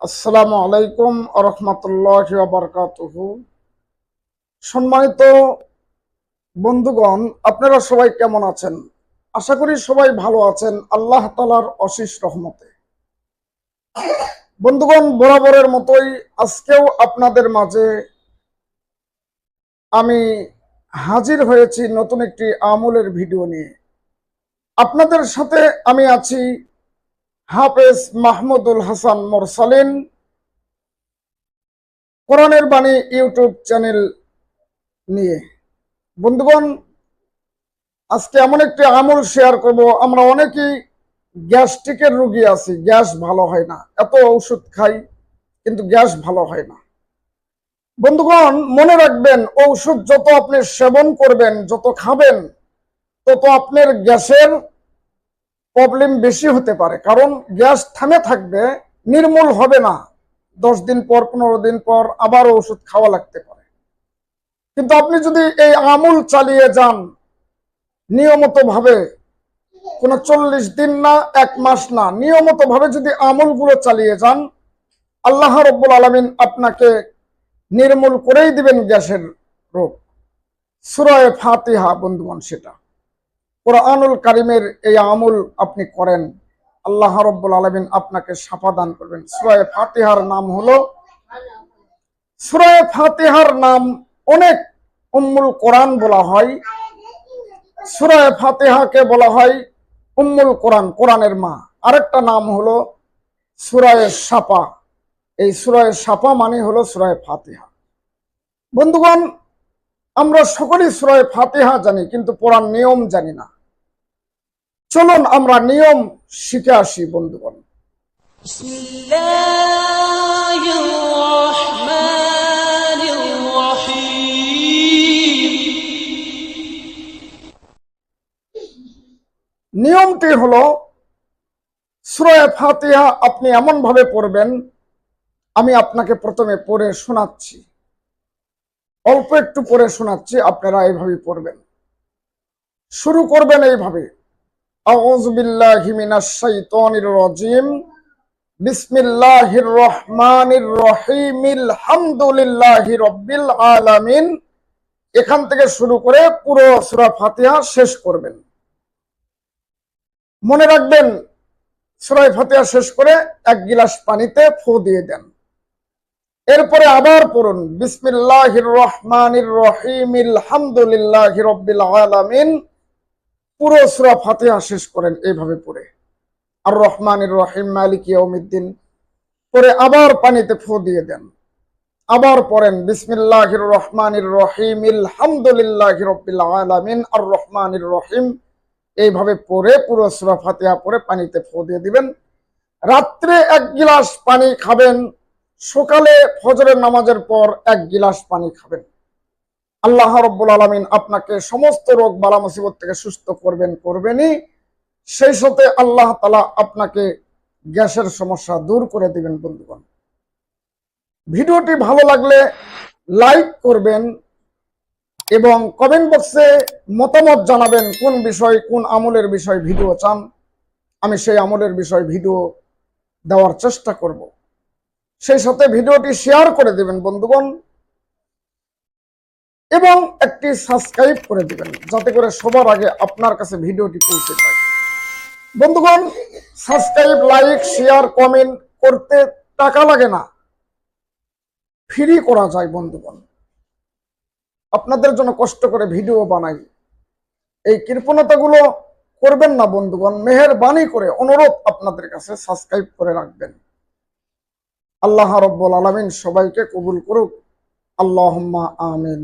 আসসালামু আলাইকুম আরহামতুল্লাহি ওয়া বারাকাতুহু। সম্মানিত বন্ধুগণ, আপনারা সবাই কেমন আছেন? আশা করি সবাই ভালো আছেন আল্লাহ তাআলার অশেষ রহমতে। বন্ধুগণ, বরাবরের মতোই আজকেও আপনাদের মাঝে আমি হাজির হয়েছি নতুন একটি আমলের ভিডিও নিয়ে। আপনাদের সাথে আমি আছি হাফেজ মাহমুদুল হাসান মোরসালিন, কোরআনের বাণী ইউটিউব চ্যানেল নিয়ে। বন্ধুগণ, আজকে এমন একটি আমল শেয়ার করব। আমরা অনেকেই গ্যাস্ট্রিকের রোগী আছি, গ্যাস ভালো হয় না, এত ওষুধ খাই কিন্তু গ্যাস ভালো হয় না। বন্ধুগণ, মনে রাখবেন, ঔষধ যত আপনি সেবন করবেন, যত খাবেন, তত আপনার গ্যাসের প্রবলেম বেশি হতে পারে। কারণ গ্যাস থামে থাকবে, নির্মূল হবে না। 10 দিন পর, 15 দিন পর আবার ওষুধ খাওয়া লাগতে পারে। কিন্তু আপনি যদি এই আমল চালিয়ে যান নিয়মিত ভাবে, কোনো 40 দিন না, 1 মাস না, নিয়মিত ভাবে যদি আমলগুলো চালিয়ে যান, আল্লাহ রাব্বুল আলামিন আপনাকে নির্মূল করেই দিবেন গ্যাসের রোগ। সূরা ফাতিহা বন্ধুগণ, সেটা কোরআনুল কারীমের এই আমল আপনি করেন, আল্লাহ রাব্বুল আলামিন আপনাকে শাফা দান করবেন। সূরা ফাতিহার নাম হলো, সূরা ফাতিহার নাম অনেক উম্মুল কোরআন বলা হয়। সূরা ফাতিহাকে বলা হয় উম্মুল কোরআন, কোরআনের মা। আরেকটা নাম হলো সূরা শাফা। এই সূরা শাফা মানে হলো সূরা ফাতিহা। বন্ধুগণ, আমরা সকলেই সূরা ফাতিহা জানি, কিন্তু পড়ার নিয়ম জানি না। চলুন আমরা নিয়ম শিখে আসি বন্ধুগণ। বিসমিল্লাহির রহমানির রহিম। নিয়মটি হলো, সূরা ফাতিহা আপনি এমন ভাবে পড়বেন, আমি আপনাকে প্রথমে পড়ে শোনাচ্ছি, অল্প একটু পড়ে শোনাচ্ছি, আপনারা এইভাবে পড়বেন। শুরু করবেন এইভাবে, আউযু বিল্লাহি মিনাশ শাইতানির রাজিম, বিসমিল্লাহির রহমানির রহিম, আলহামদুলিল্লাহি রাব্বিল আলামিন। এখান থেকে শুরু করে পুরো সূরা ফাতিহা শেষ করবেন। মনে রাখবেন, সূরা ফাতিহা শেষ করে 1 গিলাস পানিতে ফু দিয়ে দেন। এরপরে আবার পড়ুন, বিসমিল্লাহির রহমানির রহিম, আলহামদুলিল্লাহি রাব্বিল আলামিন। পুরো সূরা ফাতিহা শেষ করেন এইভাবে পড়ে, আর রহমানির রহিম মালিক ইয়াউমিদ্দিন পরে আবার পানিতে ফু দিয়ে দেন। আবার পড়েন, বিসমিল্লাহির রহমানির রহিম, আলহামদুলিল্লাহি রাব্বিল আলামিন, আর রহমানির রহিম। এইভাবে পড়ে পুরো সূরা ফাতিহা পড়ে পানিতে ফু দিয়ে দিবেন। রাত্রে 1 গিলাস পানি খাবেন, সকালে ফজরের নামাজের পর 1 গিলাস পানি খাবেন। আল্লাহ রাব্বুল আলামিন আপনাকে সমস্ত রোগ বালা মুসিবত থেকে সুস্থ করবেনই, সেই সাথে আল্লাহ তাআলা আপনাকে গ্যাসের সমস্যা দূর করে দিবেন। বন্ধুগণ, ভিডিওটি ভালো লাগলে লাইক করবেন এবং কমেন্ট বক্সে মতামত জানাবেন, কোন বিষয়, কোন আমলের বিষয় ভিডিও চান। আমি সেই আমলের বিষয় ভিডিও দেওয়ার চেষ্টা করব। সেই সাথে ভিডিওটি শেয়ার করে দেবেন বন্ধুগণ, এবং একটি সাবস্ক্রাইব করে দিবেন, যাতে করে সবার আগে আপনার কাছে ভিডিওটি পৌঁছে যায়। বন্ধুগণ, সাবস্ক্রাইব, লাইক, শেয়ার, কমেন্ট করতে টাকা লাগে না, ফ্রি করা যায়। বন্ধুগণ, আপনাদের জন্য কষ্ট করে ভিডিও বানাই, এই কৃপণতাগুলো করবেন না বন্ধুগণ। মেহেরবানি করে অনুরোধ আপনাদের কাছে, সাবস্ক্রাইব করে রাখবেন। আল্লাহ রাব্বুল আলামিন সবাইকে কবুল করুক, আল্লাহুম্মা আমিন।